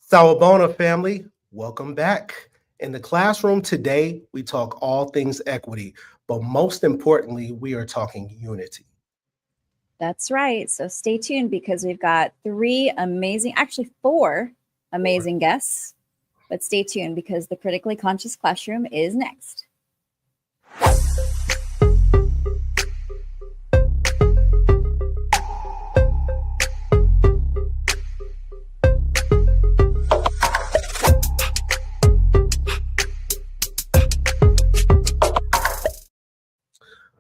Sawabona family, welcome back. In the classroom today, we talk all things equity, but most importantly, we are talking unity. That's right. So stay tuned because we've got four amazing guests. But stay tuned because the Critically Conscious Classroom is next.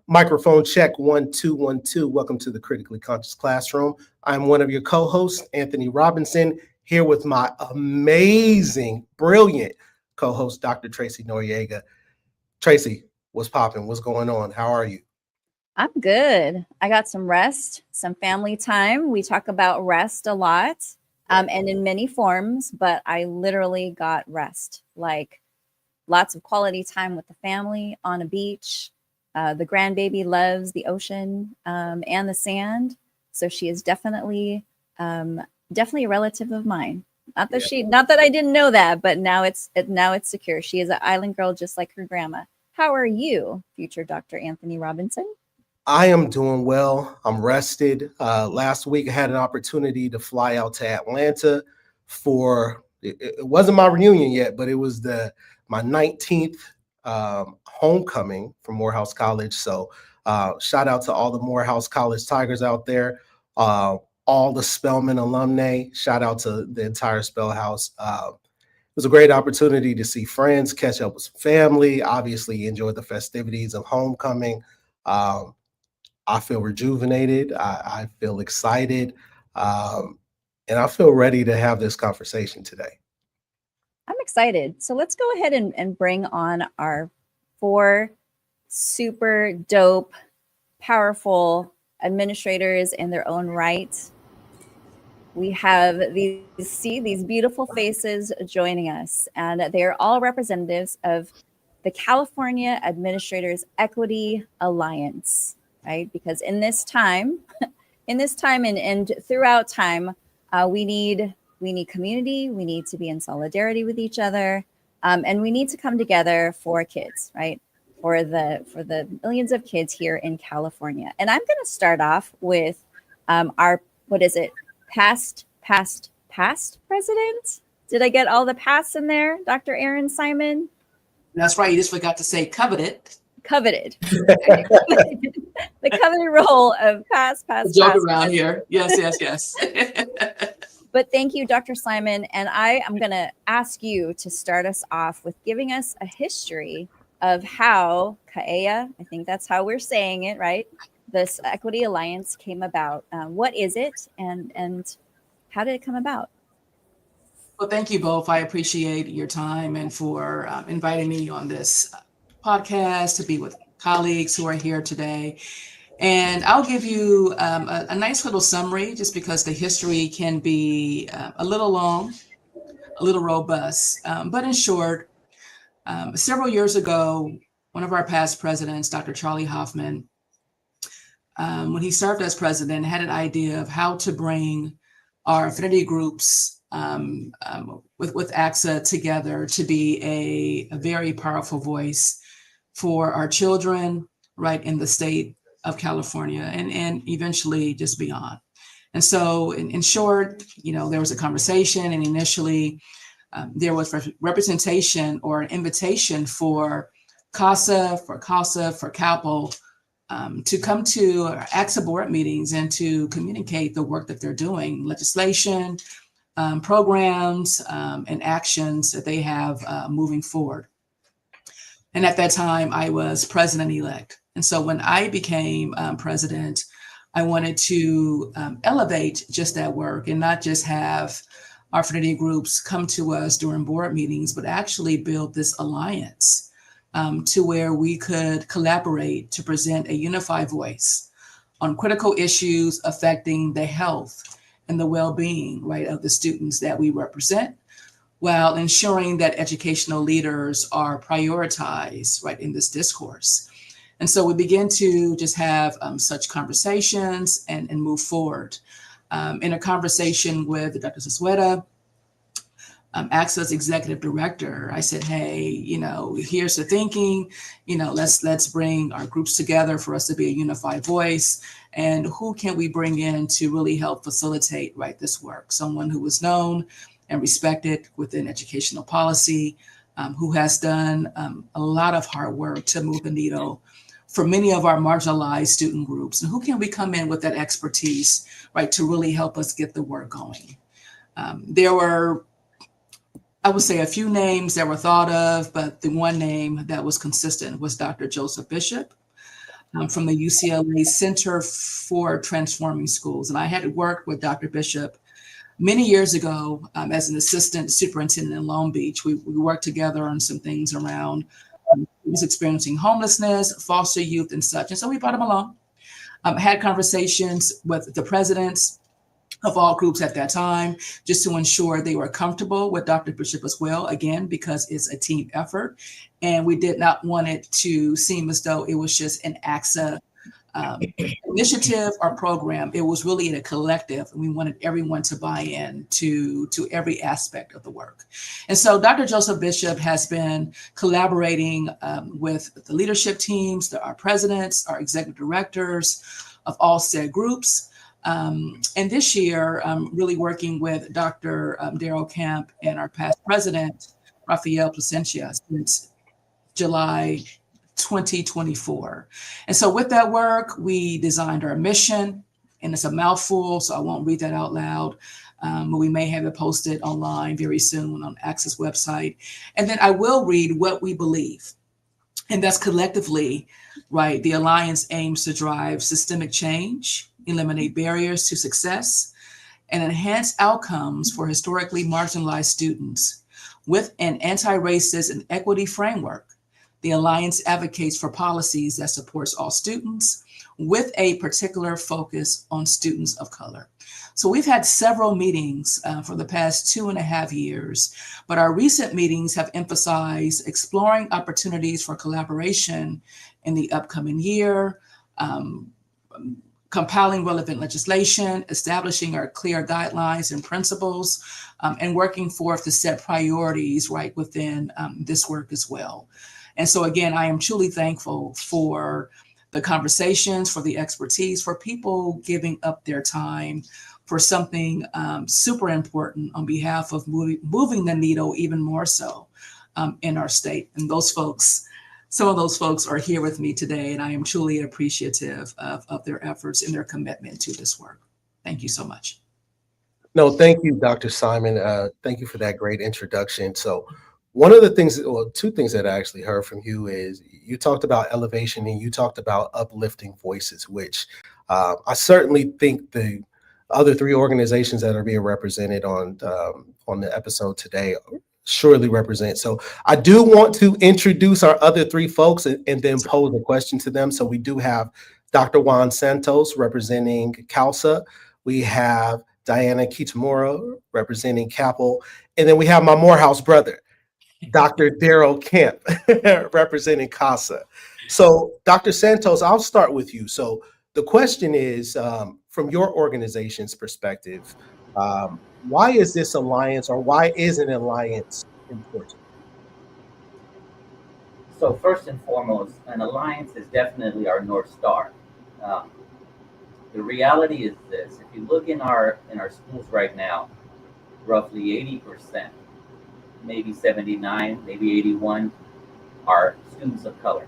Microphone check 1 2 1 2. Welcome to the Critically Conscious Classroom. I'm one of your co-hosts, Anthony Robinson, here with my amazing, brilliant co-host, Dr. Tracie Noriega. Tracie, what's popping? What's going on? How are you? I'm good. I got some rest, some family time. We talk about rest a lot and in many forms, but I literally got rest, like lots of quality time with the family on a beach. The grandbaby loves the ocean and the sand, so she is definitely a relative of mine. Not that I didn't know that, but now it's secure. She is an island girl, just like her grandma. How are you, future Dr. Anthony Robinson? I am doing well. I'm rested. Last week, I had an opportunity to fly out to Atlanta for. It wasn't my reunion yet, but it was my 19th homecoming from Morehouse College. So shout out to all the Morehouse College Tigers out there, all the Spelman alumni. Shout out to the entire Spell House. It was a great opportunity to see friends, catch up with family, obviously enjoy the festivities of homecoming. I feel rejuvenated. I feel excited. And I feel ready to have this conversation today. I'm excited. So let's go ahead and bring on our four super dope, powerful administrators in their own right. We have these beautiful faces joining us, and they are all representatives of the California Administrators Equity Alliance, right? Because in this time and throughout time, we need community. We need to be in solidarity with each other, and we need to come together for kids, right? For the millions of kids here in California. And I'm going to start off with our past president. Did I get all the pasts in there, Dr. Aaron Simon? That's right. You just forgot to say coveted. The coveted role of past. Joke around here. Yes. But thank you, Dr. Simon. And I am going to ask you to start us off with giving us a history of how CAEA, I think that's how we're saying it, right? This Equity Alliance came about. What is it and how did it come about? Well, thank you both. I appreciate your time and for inviting me on this podcast to be with colleagues who are here today. And I'll give you a nice little summary just because the history can be a little long, a little robust. But in short, several years ago, one of our past presidents, Dr. Charlie Hoffman, when he served as president, had an idea of how to bring our affinity groups with ACSA together to be a very powerful voice for our children, right, in the state of California and eventually just beyond. And so in short, there was a conversation, and initially there was representation or an invitation for CASA, for CASA, for CAPL to come to ACSA board meetings and to communicate the work that they're doing, legislation, programs, and actions that they have moving forward. And at that time, I was president-elect. And so when I became president, I wanted to elevate just that work and not just have our fraternity groups come to us during board meetings, but actually build this alliance to where we could collaborate to present a unified voice on critical issues affecting the health and the well-being, right, of the students that we represent, while ensuring that educational leaders are prioritized, right, in this discourse. And so we begin to just have such conversations and move forward. In a conversation with Dr. Sasweta, ACSA's executive director, I said, hey, here's the thinking, let's bring our groups together for us to be a unified voice. And who can we bring in to really help facilitate, right, this work? Someone who was known and respected within educational policy, who has done a lot of hard work to move the needle for many of our marginalized student groups. And who can we come in with that expertise, right, to really help us get the work going? There were, I would say, a few names that were thought of, but the one name that was consistent was Dr. Joseph Bishop from the UCLA Center for Transforming Schools. And I had worked with Dr. Bishop many years ago as an assistant superintendent in Long Beach. We worked together on some things around he was experiencing homelessness, foster youth, and such. And so we brought him along, had conversations with the presidents of all groups at that time, just to ensure they were comfortable with Dr. Bishop as well, again, because it's a team effort. And we did not want it to seem as though it was just an ACSA initiative or program. It was really a collective, and we wanted everyone to buy in to every aspect of the work. And so Dr. Joseph Bishop has been collaborating with the leadership teams, our presidents, our executive directors of all said groups. And this year, really working with Dr. Daryl Camp and our past president, Rafael Placencia, since July 2024. And so with that work, we designed our mission, and it's a mouthful, so I won't read that out loud, but we may have it posted online very soon on ACSA's website. And then I will read what we believe. And that's collectively, right, the Alliance aims to drive systemic change, eliminate barriers to success, and enhance outcomes for historically marginalized students. With an anti-racist and equity framework, the Alliance advocates for policies that supports all students with a particular focus on students of color. So we've had several meetings for the past 2.5 years, but our recent meetings have emphasized exploring opportunities for collaboration in the upcoming year, compiling relevant legislation, establishing our clear guidelines and principles, and working forth to set priorities right within this work as well. And so again, I am truly thankful for the conversations, for the expertise, for people giving up their time for something super important on behalf of moving the needle even more so in our state. And those folks, some of those folks are here with me today, and I am truly appreciative of their efforts and their commitment to this work. Thank you so much. No, thank you, Dr. Simon. Thank you for that great introduction. So one of the things, well, two things that I actually heard from you is you talked about elevation and you talked about uplifting voices, which I certainly think the other three organizations that are being represented on the episode today surely represent. So I do want to introduce our other three folks and then pose a question to them. So we do have Dr. Juan Santos representing CALSA. We have Diana Kitamura representing CAPL. And then we have my Morehouse brother, Dr. Daryl Camp representing CASA. So Dr. Santos, I'll start with you. So the question is, from your organization's perspective, why is this alliance, or why is an alliance important? So first and foremost, an alliance is definitely our North Star. The reality is this: if you look in our schools right now, roughly 80%, maybe 79, maybe 81, are students of color.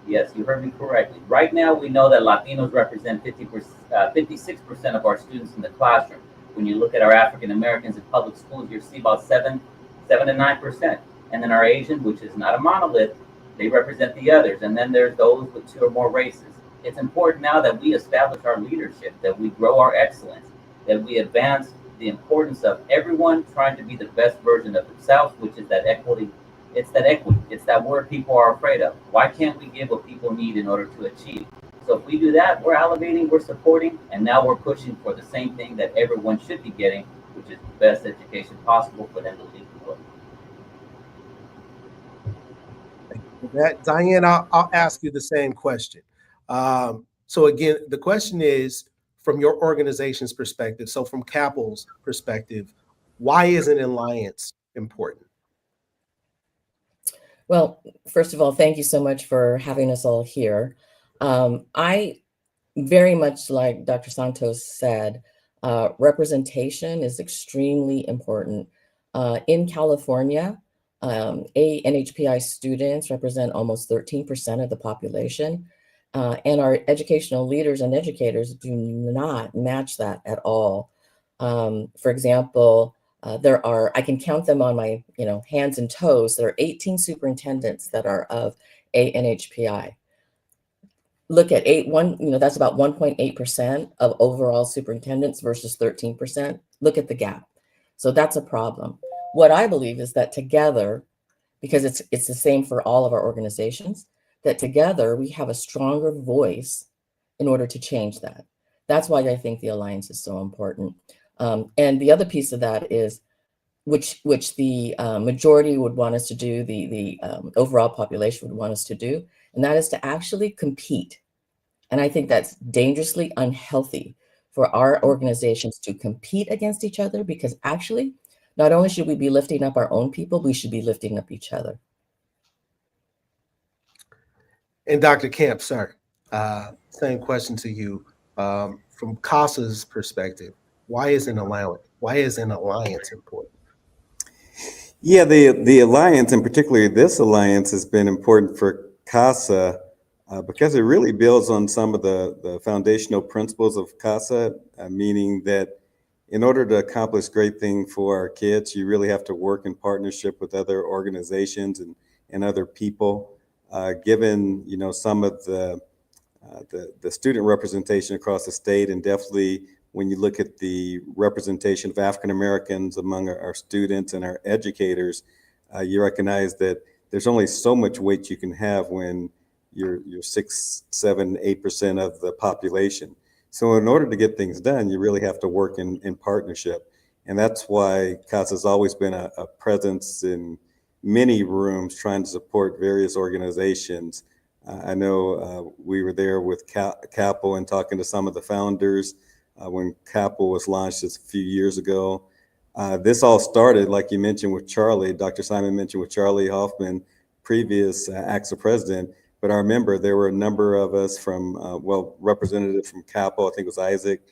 Yes, you heard me correctly. Right now, we know that Latinos represent 56% of our students in the classroom. When you look at our African Americans in public schools, you see about 7 to 9%. And then our Asian, which is not a monolith, they represent the others. And then there's those with 2 or more races. It's important now that we establish our leadership, that we grow our excellence, that we advance the importance of everyone trying to be the best version of themselves, which is that equity. It's that equity. It's that word people are afraid of. Why can't we give what people need in order to achieve? So if we do that, we're elevating, we're supporting, and now we're pushing for the same thing that everyone should be getting, which is the best education possible for them to lead the world. Thank you for that. Diane, I'll ask you the same question. So again, the question is, from your organization's perspective, so from CAPL's perspective, Why is an alliance important? Well, first of all, thank you so much for having us all here. I very much like Dr. Santos said, representation is extremely important. In California, NHPI students represent almost 13% of the population, and our educational leaders and educators do not match that at all. For example, I can count them on my, hands and toes. There are 18 superintendents that are of ANHPI. Look at that's about 1.8% of overall superintendents versus 13%. Look at the gap. So that's a problem. What I believe is that together, because it's the same for all of our organizations, that together we have a stronger voice in order to change that. That's why I think the alliance is so important. And the other piece of that is, which the majority would want us to do, the overall population would want us to do, and that is to actually compete. And I think that's dangerously unhealthy for our organizations to compete against each other, because actually, not only should we be lifting up our own people, we should be lifting up each other. And Dr. Camp, sir, same question to you. From CASA's perspective, why is an alliance important? Yeah, the alliance, and particularly this alliance, has been important for CASA because it really builds on some of the foundational principles of CASA, meaning that in order to accomplish great things for our kids, you really have to work in partnership with other organizations and other people. Given some of the student representation across the state, and definitely when you look at the representation of African Americans among our students and our educators, you recognize that there's only so much weight you can have when you're 6, 7, 8% of the population. So in order to get things done, you really have to work in partnership. And that's why CASA has always been a presence in many rooms trying to support various organizations. I know we were there with CAPL and talking to some of the founders when CAPL was launched just a few years ago. This all started, like you mentioned, with Charlie. Dr. Simon mentioned with Charlie Hoffman, previous ACSA president. But I remember there were a number of us from, representative from CAPL, I think it was Isaac,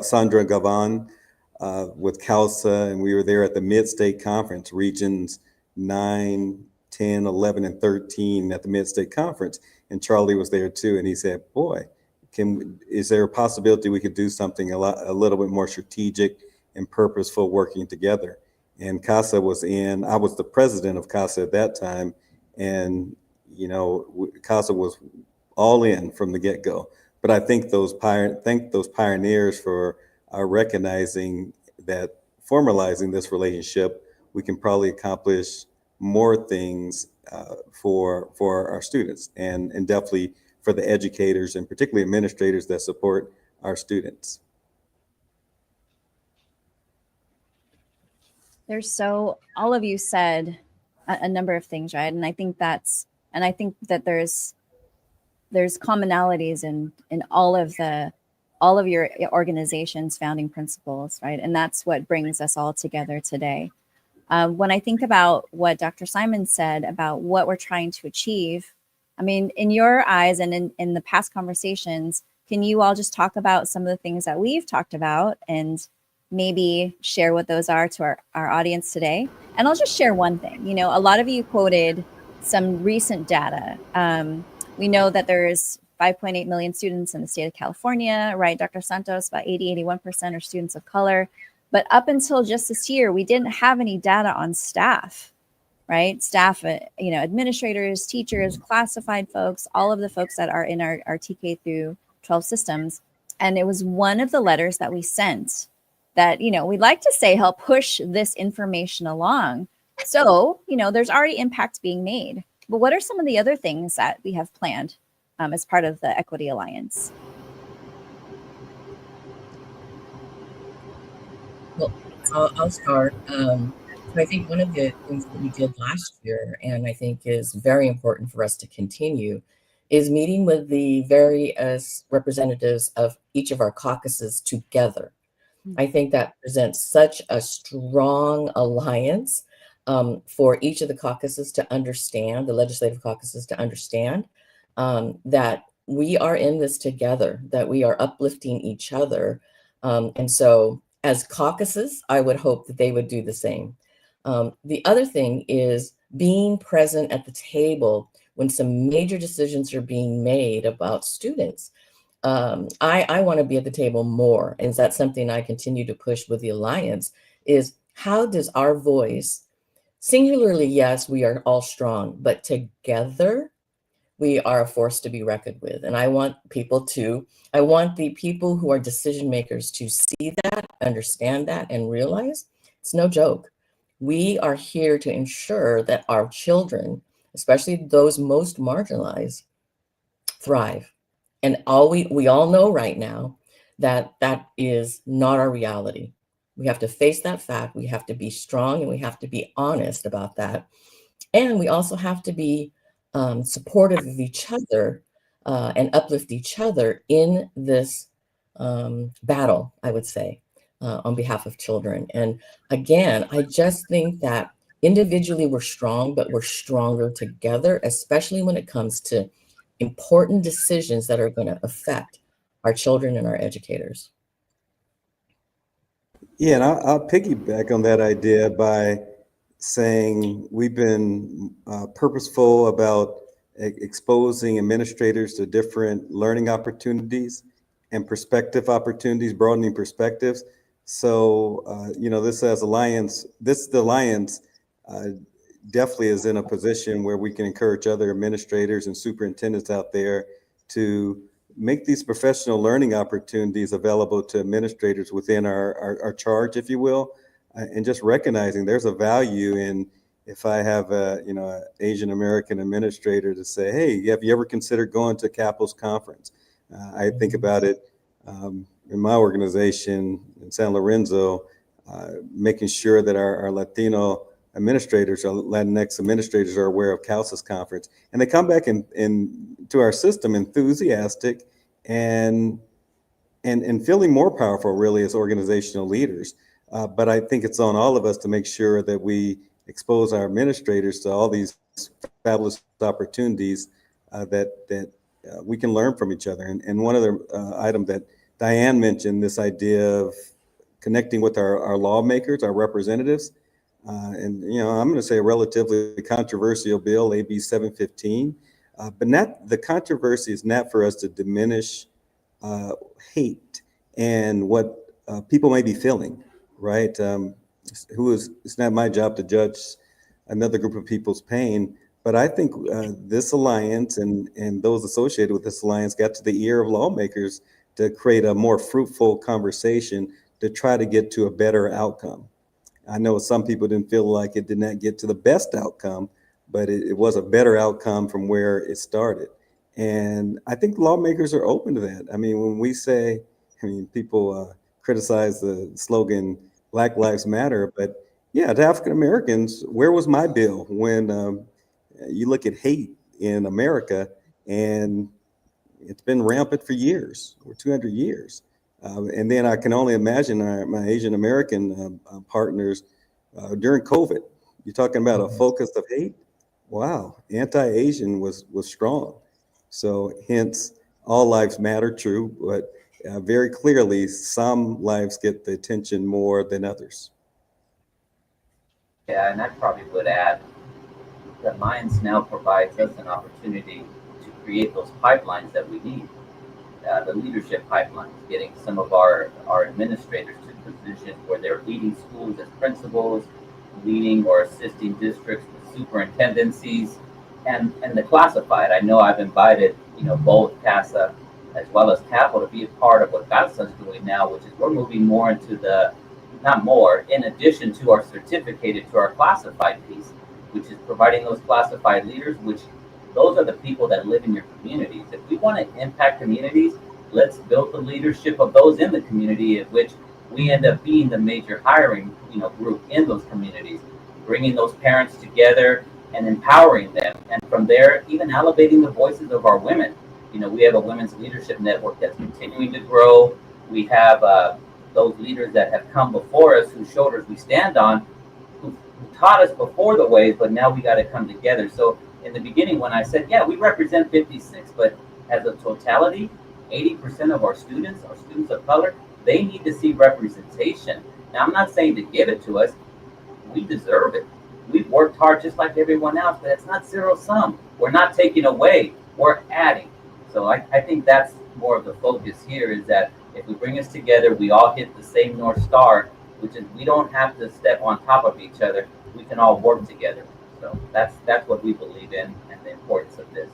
Sandra Gavan with CALSA, and we were there at the Mid-State Conference, regions 9, 10, 11, and 13 at the Mid-State Conference. And Charlie was there too, and he said, boy, is there a possibility we could do something a little bit more strategic and purposeful working together? And CASA I was the president of CASA at that time. And, CASA was all in from the get-go. But I think those pioneers for recognizing that formalizing this relationship, we can probably accomplish more things for our students and definitely for the educators and particularly administrators that support our students. All of you said a number of things, right? And I think that there's commonalities in all of your organization's founding principles, right? And that's what brings us all together today. When I think about what Dr. Simon said about what we're trying to achieve, I mean, in your eyes and in the past conversations, can you all just talk about some of the things that we've talked about and maybe share what those are to our audience today? And I'll just share one thing. A lot of you quoted some recent data. We know that there's 5.8 million students in the state of California, right? Dr. Santos, about 81% are students of color. But up until just this year, we didn't have any data on staff, right? Staff, administrators, teachers, classified folks, all of the folks that are in our TK through 12 systems. And it was one of the letters that we sent that, we'd like to say help push this information along. So, there's already impact being made. But what are some of the other things that we have planned as part of the Equity Alliance? Well, I'll start. So I think one of the things that we did last year, and I think is very important for us to continue, is meeting with the various representatives of each of our caucuses together. I think that presents such a strong alliance for each of the caucuses to understand, the legislative caucuses to understand that we are in this together, that we are uplifting each other. And so as caucuses, I would hope that they would do the same. The other thing is being present at the table when some major decisions are being made about students. I want to be at the table more. And that's something I continue to push with the Alliance is how does our voice, singularly, yes, we are all strong, but together we are a force to be reckoned with. And I want the people who are decision makers to see that, understand that, and realize it's no joke. We are here to ensure that our children, especially those most marginalized, thrive. And we all know right now that that is not our reality. We have to face that fact. We have to be strong and we have to be honest about that. And we also have to be supportive of each other and uplift each other in this battle, I would say, on behalf of children. And again, I just think that individually we're strong, but we're stronger together, especially when it comes to important decisions that are going to affect our children and our educators. Yeah, and I'll piggyback on that idea by saying we've been purposeful about exposing administrators to different learning opportunities and perspective opportunities, broadening perspectives. So, the Alliance definitely is in a position where we can encourage other administrators and superintendents out there to make these professional learning opportunities available to administrators within our charge, if you will, and just recognizing there's a value in if I have a Asian American administrator to say, hey, have you ever considered going to Capitals Conference? I think about it in my organization in San Lorenzo, making sure that our Latino administrators or Latinx administrators are aware of CALSA's conference, and they come back to our system enthusiastic and feeling more powerful really as organizational leaders. But I think it's on all of us to make sure that we expose our administrators to all these fabulous opportunities that we can learn from each other. And one other item that Diane mentioned, this idea of connecting with our lawmakers, our representatives. I'm going to say a relatively controversial bill, AB 715, but the controversy is not for us to diminish hate and what people may be feeling, right? It's not my job to judge another group of people's pain, but I think this alliance and those associated with this alliance got to the ear of lawmakers to create a more fruitful conversation to try to get to a better outcome. I know some people didn't feel like it did not get to the best outcome, but it was a better outcome from where it started. And I think lawmakers are open to that. I mean, when we say, people criticize the slogan, Black Lives Matter, but yeah, to African Americans, where was my bill when you look at hate in America, and it's been rampant for years, or 200 years. And then I can only imagine my Asian American partners during COVID. You're talking about a focus of hate? Wow, anti-Asian was strong. So hence, all lives matter, true, but very clearly, some lives get the attention more than others. Yeah, and I probably would add that Alliance now provides us an opportunity to create those pipelines that we need. The leadership pipelines, getting some of our administrators to positions where they're leading schools as principals, leading or assisting districts with superintendencies, and the classified. I know I've invited both CASA as well as Capital to be a part of what CASA is doing now, which is we're moving more into in addition to our certificated to our classified piece, which is providing those classified leaders, which those are the people that live in your communities. If we want to impact communities, let's build the leadership of those in the community, at which we end up being the major hiring group in those communities, bringing those parents together and empowering them. And from there, even elevating the voices of our women. We have a women's leadership network that's continuing to grow. We have those leaders that have come before us, whose shoulders we stand on, who taught us before the ways, but now we got to come together. So in the beginning, when I said, yeah, we represent 56, but as a totality, 80% of our students are students of color. They need to see representation. Now, I'm not saying to give it to us. We deserve it. We've worked hard just like everyone else, but it's not zero sum. We're not taking away, we're adding. So I think that's more of the focus here, is that if we bring us together, we all hit the same North Star, which is we don't have to step on top of each other. We can all work together. So that's what we believe in, and the importance of this.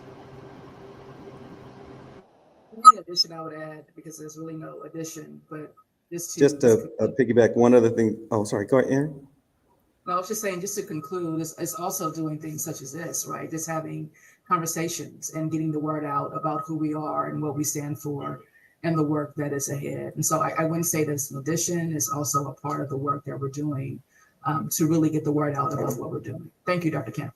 One addition I would add, because there's really no addition, but Just to piggyback one other thing. Oh, sorry. Go ahead, Aaron. No, I was just saying, just to conclude, it's also doing things such as this, right? Just having conversations and getting the word out about who we are and what we stand for and the work that is ahead. And so I wouldn't say that's an addition. It's also a part of the work that we're doing to really get the word out about what we're doing. Thank you, Dr. Kemp.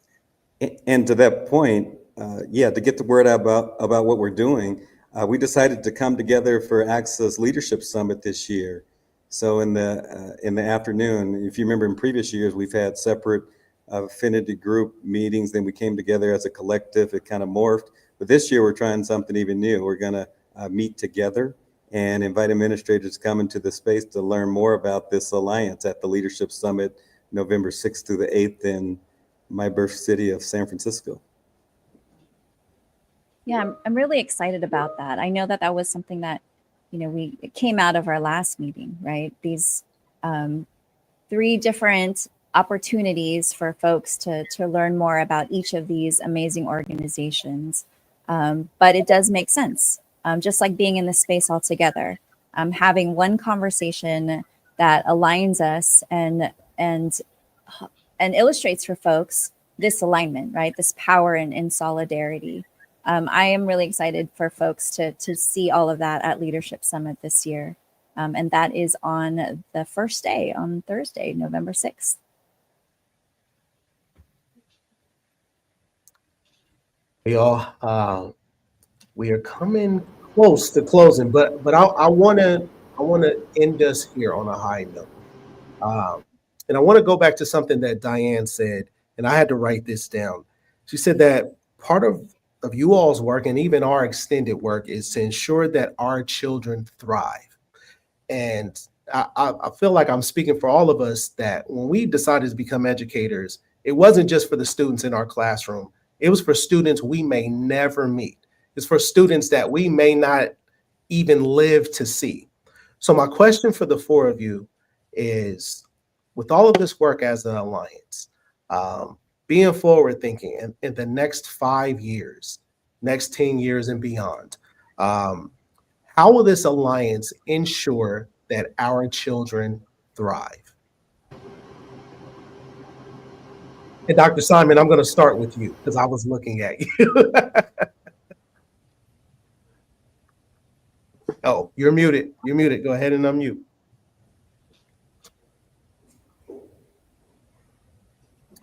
And to that point, to get the word out about what we're doing, we decided to come together for ACSA's Leadership Summit this year. So in the afternoon, if you remember in previous years, we've had separate affinity group meetings, then we came together as a collective, it kind of morphed. But this year we're trying something even new. We're gonna meet together and invite administrators to come into the space to learn more about this alliance at the Leadership Summit, November 6th through the 8th in my birth city of San Francisco. Yeah, I'm really excited about that. I know that was something that, it came out of our last meeting, right? These 3 different opportunities for folks to learn more about each of these amazing organizations. But it does make sense, just like being in the space all together, having one conversation that aligns us and illustrates for folks this alignment, right? This power in solidarity. I am really excited for folks to see all of that at Leadership Summit this year. And that is on the first day, on Thursday, November 6th. Y'all, we are coming close to closing, but I want to end us here on a high note. And I want to go back to something that Diane said, and I had to write this down. She said that part of you all's work, and even our extended work, is to ensure that our children thrive. And I feel like I'm speaking for all of us that when we decided to become educators, it wasn't just for the students in our classroom. It was for students we may never meet. It's for students that we may not even live to see. So my question for the 4 of you is, with all of this work as an alliance, being forward thinking in the next 5 years, next 10 years and beyond, how will this alliance ensure that our children thrive? And Dr. Simon, I'm going to start with you because I was looking at you. Oh, you're muted. You're muted. Go ahead and unmute.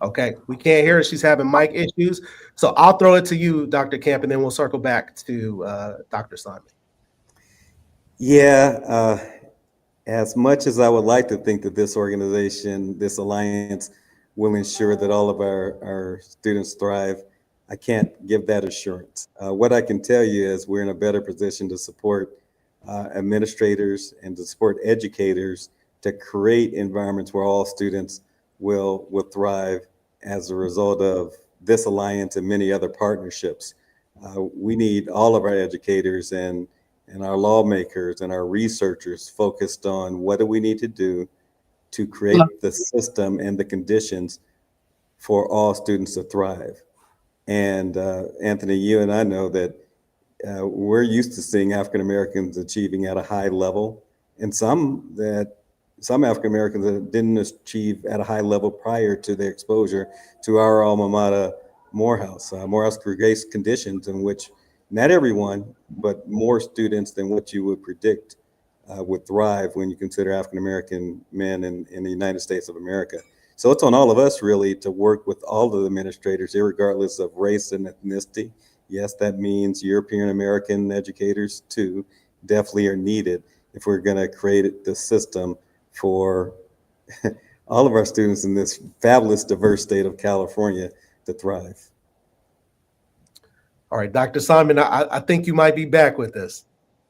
Okay, we can't hear her. She's having mic issues. So I'll throw it to you, Dr. Camp, and then we'll circle back to Dr. Simon. Yeah, as much as I would like to think that this organization, this alliance, will ensure that all of our students thrive, I can't give that assurance. What I can tell you is we're in a better position to support administrators and to support educators to create environments where all students will thrive as a result of this alliance and many other partnerships. We need all of our educators and our lawmakers and our researchers focused on what do we need to do to create the system and the conditions for all students to thrive. And Anthony, you and I know that we're used to seeing African Americans achieving at a high level, and some African Americans that didn't achieve at a high level prior to their exposure to our alma mater, Morehouse. Morehouse creates conditions in which not everyone, but more students than what you would predict would thrive when you consider African American men in the United States of America. So it's on all of us really to work with all of the administrators, irregardless of race and ethnicity, Yes, that means European American educators too, definitely are needed if we're going to create the system for all of our students in this fabulous, diverse state of California to thrive. All right, Dr. Simon, I think you might be back with us.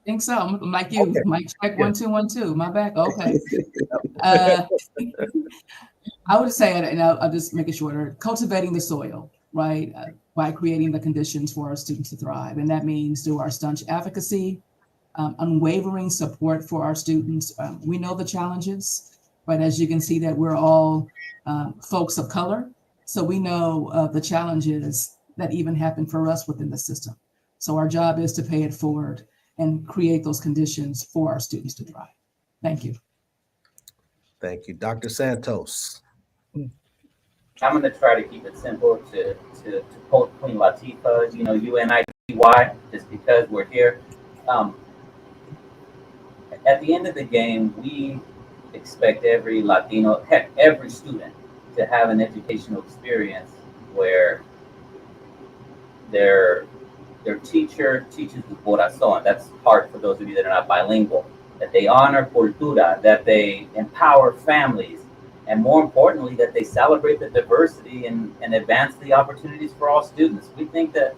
Think so. I'm like you. Okay. Mic check, Yeah. 1 2 1 2. My back. Okay. Uh, I would say, and I'll just make it shorter, cultivating the soil, right? By creating the conditions for our students to thrive. And that means through our stunch advocacy, unwavering support for our students. We know the challenges, but as you can see that we're all folks of color. So we know the challenges that even happen for us within the system. So our job is to pay it forward and create those conditions for our students to thrive. Thank you. Thank you. Dr. Santos. I'm going to try to keep it simple to quote Queen Latifah, UNITY, just because we're here. At the end of the game, we expect every Latino, heck, every student to have an educational experience where their teacher teaches with corazón. That's hard for those of you that are not bilingual. That they honor cultura, that they empower families, and more importantly, that they celebrate the diversity and advance the opportunities for all students. We think that,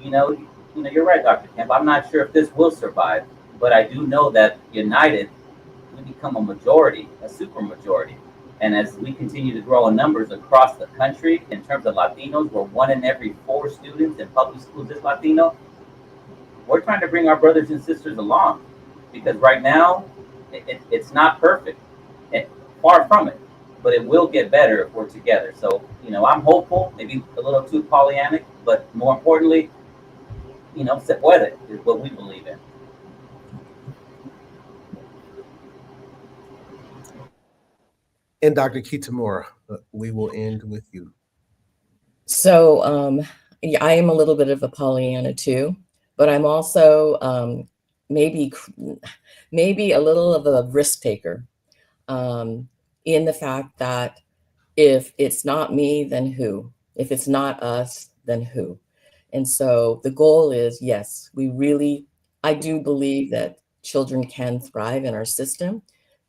you're right, Dr. Kemp. I'm not sure if this will survive, but I do know that united, we become a majority, a super majority. And as we continue to grow in numbers across the country, in terms of Latinos, where 1 in every 4 students in public schools is Latino, we're trying to bring our brothers and sisters along. Because right now, it's not perfect, far from it, but it will get better if we're together. So, I'm hopeful, maybe a little too Pollyannic, but more importantly, se puede is what we believe in. And Dr. Kitamura, we will end with you. So yeah, I am a little bit of a Pollyanna too, but I'm also maybe a little of a risk taker in the fact that if it's not me, then who? If it's not us, then who? And so the goal is, yes, I do believe that children can thrive in our system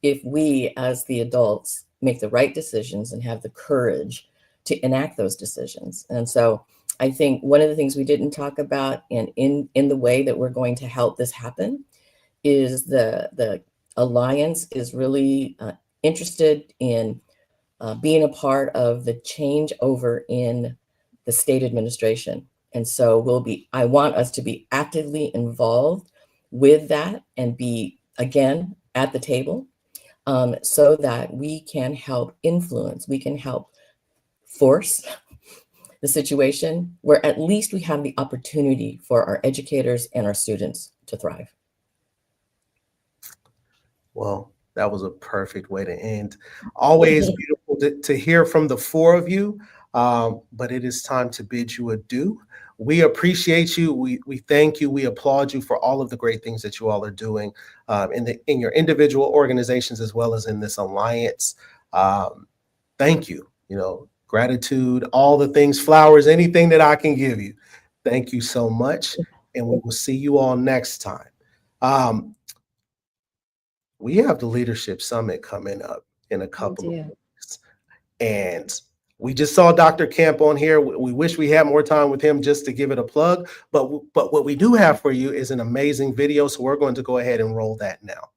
if we, as the adults, make the right decisions and have the courage to enact those decisions. And so I think one of the things we didn't talk about in the way that we're going to help this happen is the Alliance is really interested in being a part of the changeover in the state administration. And so I want us to be actively involved with that and be, again, at the table so that we can help influence, we can help force the situation where at least we have the opportunity for our educators and our students to thrive. Well, that was a perfect way to end. Always beautiful to hear from the 4 of you, but it is time to bid you adieu. We appreciate you. We thank you. We applaud you for all of the great things that you all are doing in your individual organizations as well as in this alliance. Thank you. Gratitude, all the things, flowers, anything that I can give you. Thank you so much, and we will see you all next time. We have the Leadership Summit coming up in a couple of weeks. And we just saw Dr. Kemp on here. We wish we had more time with him just to give it a plug. But what we do have for you is an amazing video. So we're going to go ahead and roll that now.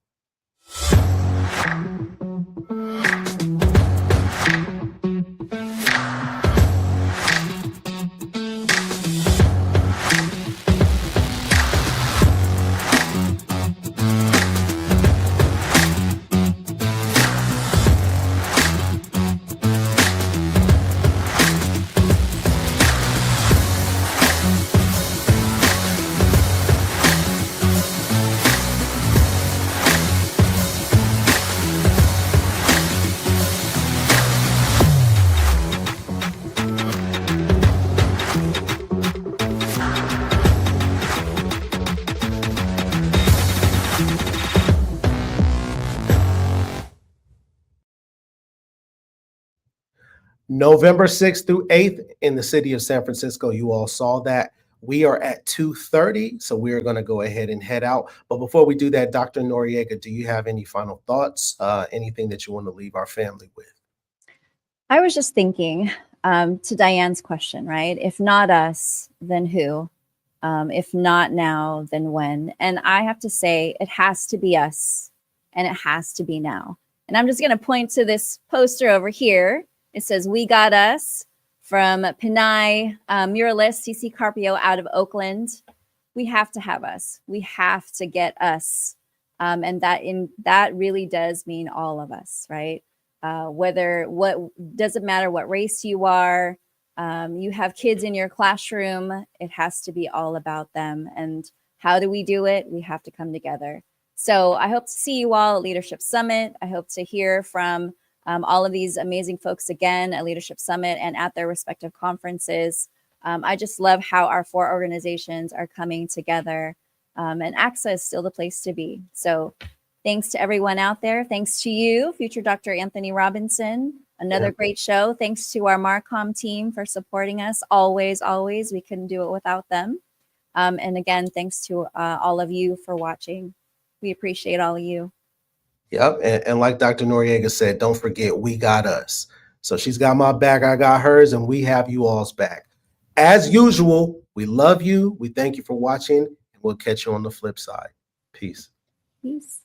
November 6th through 8th in the city of San Francisco. You all saw that. We are at 2:30, so we're going to go ahead and head out. But before we do that, Dr. Noriega, do you have any final thoughts, anything that you want to leave our family with? I was just thinking to Diane's question, right? If not us, then who? If not now, then when? And I have to say, it has to be us, and it has to be now. And I'm just going to point to this poster over here. It says, "We got us," from Pinay muralist CC Carpio out of Oakland. We have to have us. We have to get us. And that really does mean all of us, right? Doesn't matter what race you are. You have kids in your classroom. It has to be all about them. And how do we do it? We have to come together. So I hope to see you all at Leadership Summit. I hope to hear from all of these amazing folks again at Leadership Summit and at their respective conferences. I just love how our 4 organizations are coming together, and ACSA is still the place to be. So thanks to everyone out there. Thanks to you, future Dr. Anthony Robinson. Another great show. Thanks to our Marcom team for supporting us. Always, always. We couldn't do it without them. And again, thanks to all of you for watching. We appreciate all of you. Yep. And like Dr. Noriega said, don't forget, we got us. So she's got my back, I got hers, and we have you all's back. As usual, we love you. We thank you for watching, and we'll catch you on the flip side. Peace. Peace.